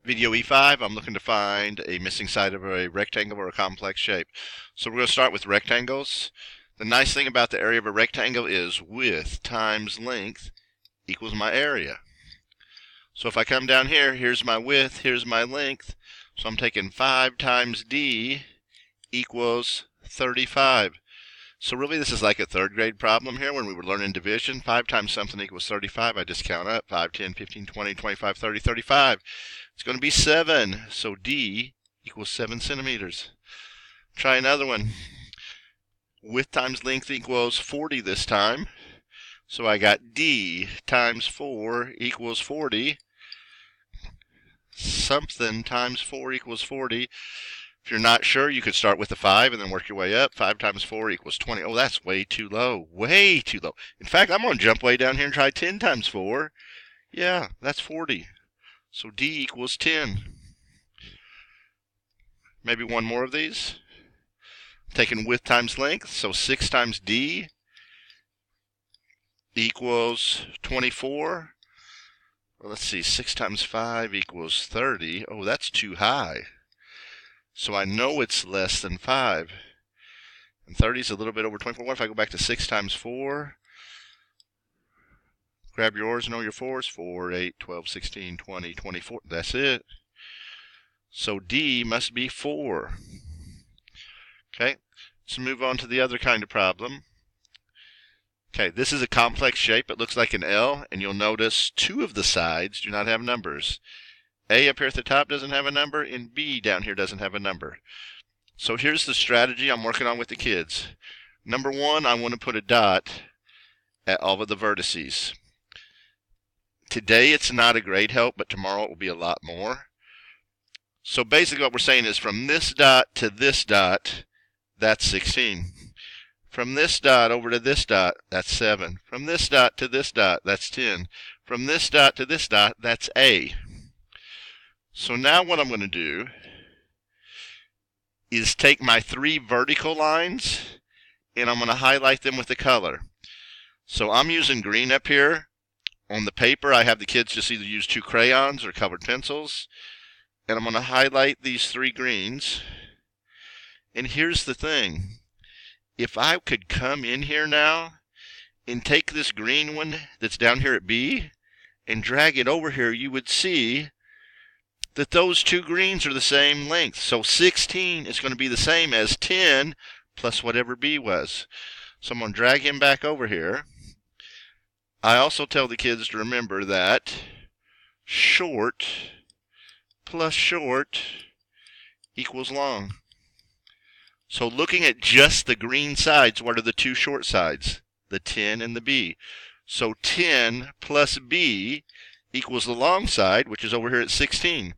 Video E5, I'm looking to find a missing side of a rectangle or a complex shape. So we're going to start with rectangles. The nice thing about the area of a rectangle is width times length equals my area. So if I come down here, here's my width, here's my length. So I'm taking 5 times D equals 35. So really this is like a third grade problem here when we were learning division. 5 times something equals 35. I just count up. 5, 10, 15, 20, 25, 30, 35. It's going to be 7. So D equals 7 centimeters. Try another one. Width times length equals 40 this time. So I got D times 4 equals 40. Something times 4 equals 40. If you're not sure, you could start with a 5 and then work your way up. 5 times 4 equals 20. Oh, that's way too low. Way too low. In fact, I'm going to jump way down here and try 10 times 4. Yeah, that's 40. So D equals 10. Maybe one more of these. Taking width times length, so 6 times D equals 24. Well, let's see, 6 times 5 equals 30. Oh, that's too high. So I know it's less than 5. And 30 is a little bit over 24. What if I go back to 6 times 4? Grab yours, know your 4s. 4, 8, 12, 16, 20, 24. That's it. So D must be 4. Okay, let's move on to the other kind of problem. Okay, this is a complex shape. It looks like an L, and you'll notice 2 of the sides do not have numbers. A up here at the top doesn't have a number, and B down here doesn't have a number. So here's the strategy I'm working on with the kids. Number 1, I want to put a dot at all of the vertices. Today it's not a great help, but tomorrow it will be a lot more. So basically what we're saying is from this dot to this dot, that's 16. From this dot over to this dot, that's 7. From this dot to this dot, that's 10. From this dot to this dot, that's A. So now what I'm going to do is take my 3 vertical lines and I'm going to highlight them with a color. So I'm using green up here. On the paper, I have the kids just either use 2 crayons or colored pencils. And I'm going to highlight these 3 greens. And here's the thing. If I could come in here now and take this green one that's down here at B and drag it over here, you would see that those 2 greens are the same length. So 16 is going to be the same as 10 plus whatever B was. So I'm going to drag him back over here. I also tell the kids to remember that short plus short equals long. So looking at just the green sides, what are the 2 short sides? The 10 and the B. So 10 plus B equals the long side, which is over here at 16.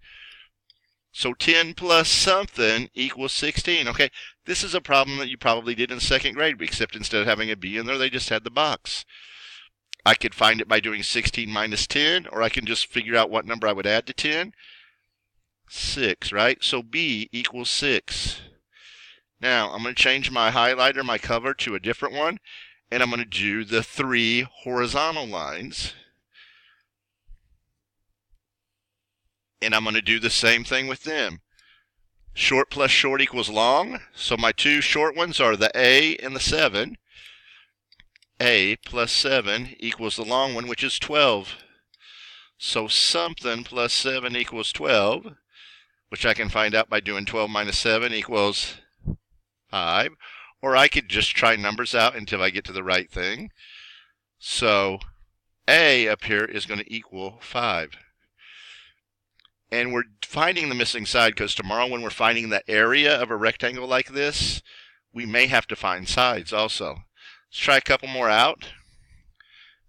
So 10 plus something equals 16. Okay, this is a problem that you probably did in 2nd grade, except instead of having a B in there, they just had the box. I could find it by doing 16 minus 10, or I can just figure out what number I would add to 10. 6, right? So B equals 6. Now, I'm going to change my highlighter, my cover, to a different one, and I'm going to do the 3 horizontal lines. And I'm going to do the same thing with them. Short plus short equals long, so my 2 short ones are the A and the 7. A plus 7 equals the long one, which is 12. So something plus 7 equals 12, which I can find out by doing 12 minus 7 equals 5, or I could just try numbers out until I get to the right thing. So A up here is going to equal 5. And we're finding the missing side because tomorrow when we're finding the area of a rectangle like this, we may have to find sides also. Let's try a couple more out.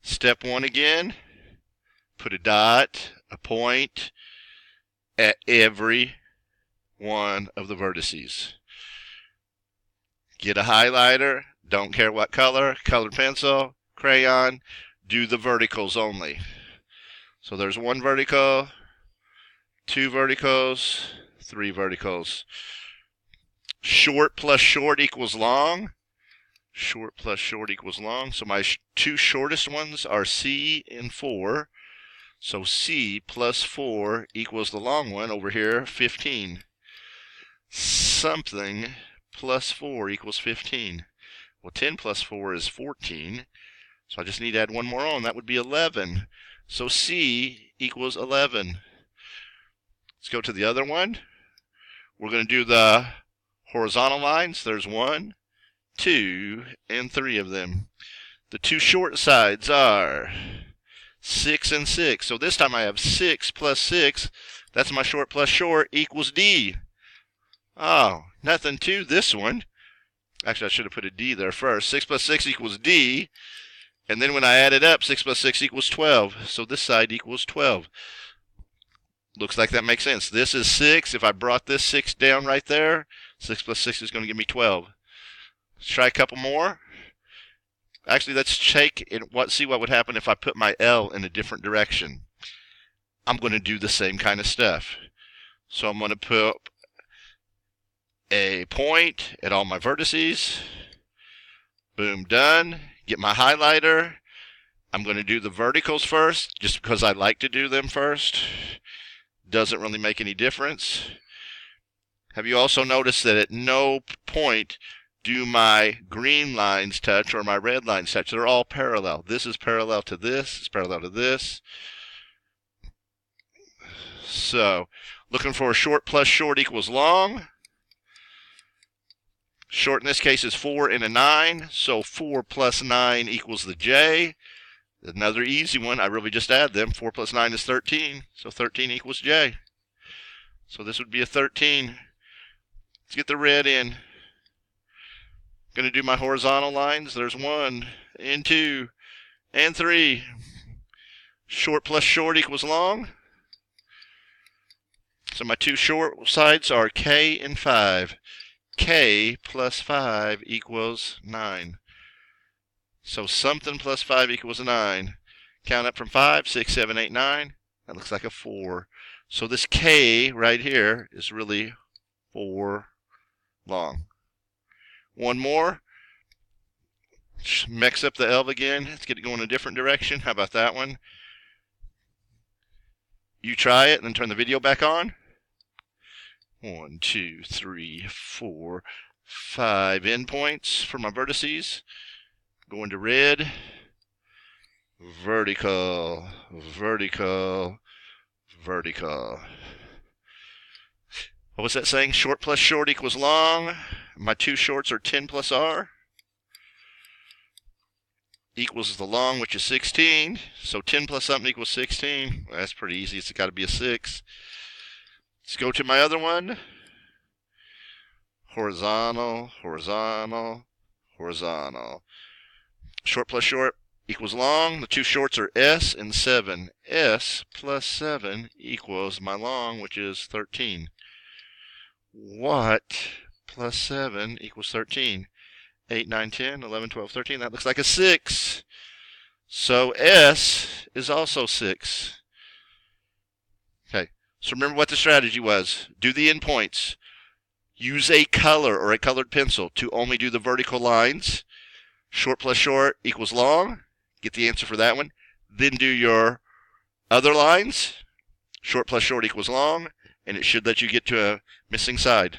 Step 1 again, put a dot, a point at every one of the vertices. Get a highlighter, don't care what color, colored pencil, crayon, do the verticals only. So there's 1 vertical, 2 verticals, 3 verticals. Short plus short equals long. Short plus short equals long. So my 2 shortest ones are C and 4. So C plus 4 equals the long one over here, 15. Something plus 4 equals 15. Well, 10 plus 4 is 14. So I just need to add one more on. That would be 11. So C equals 11. Let's go to the other one. We're going to do the horizontal lines. There's 1, 2, and 3 of them. The two short sides are 6 and 6. So this time I have 6 plus 6. That's my short plus short equals D. Oh, nothing to this one. Actually, I should have put a D there first. 6 plus 6 equals D. And then when I add it up, 6 plus 6 equals 12. So this side equals 12. Looks like that makes sense. This is 6. If I brought this 6 down right there, 6 plus 6 is going to give me 12. Let's try a couple more. Actually, let's check and see what would happen if I put my L in a different direction. I'm going to do the same kind of stuff. So I'm going to put a point at all my vertices. Boom, done. Get my highlighter. I'm going to do the verticals first, just because I like to do them first. Doesn't really make any difference. Have you also noticed that at no point do my green lines touch or my red lines touch? They're all parallel. This is parallel to this. It's parallel to this. So, looking for a short plus short equals long. Short in this case is 4 and a 9. So 4 plus 9 equals the J. Another easy one. I really just add them. 4 plus 9 is 13. So 13 equals J. So this would be a 13. Let's get the red in. Going to do my horizontal lines. There's 1 and 2 and 3. Short plus short equals long. So my two short sides are K and 5. K plus 5 equals 9. So something plus 5 equals 9. Count up from 5, 6, 7, 8, 9. That looks like a 4. So this K right here is really 4 long. One more. Mix up the L again. Let's get it going a different direction. How about that one? You try it and then turn the video back on. 1, 2, 3, 4, 5 endpoints for my vertices. Going to red. Vertical, vertical, vertical. What was that saying? Short plus short equals long. My two shorts are 10 plus R. Equals the long, which is 16. So 10 plus something equals 16. Well, that's pretty easy. It's got to be a 6. Let's go to my other one. Horizontal, horizontal, horizontal. Short plus short equals long. The two shorts are S and 7. S plus 7 equals my long, which is 13. What plus 7 equals 13? 8, 9, 10, 11, 12, 13. That looks like a 6. So S is also 6. Okay, so remember what the strategy was. Do the endpoints. Use a color or a colored pencil to only do the vertical lines. Short plus short equals long. Get the answer for that one. Then do your other lines. Short plus short equals long. And it should let you get to a missing side.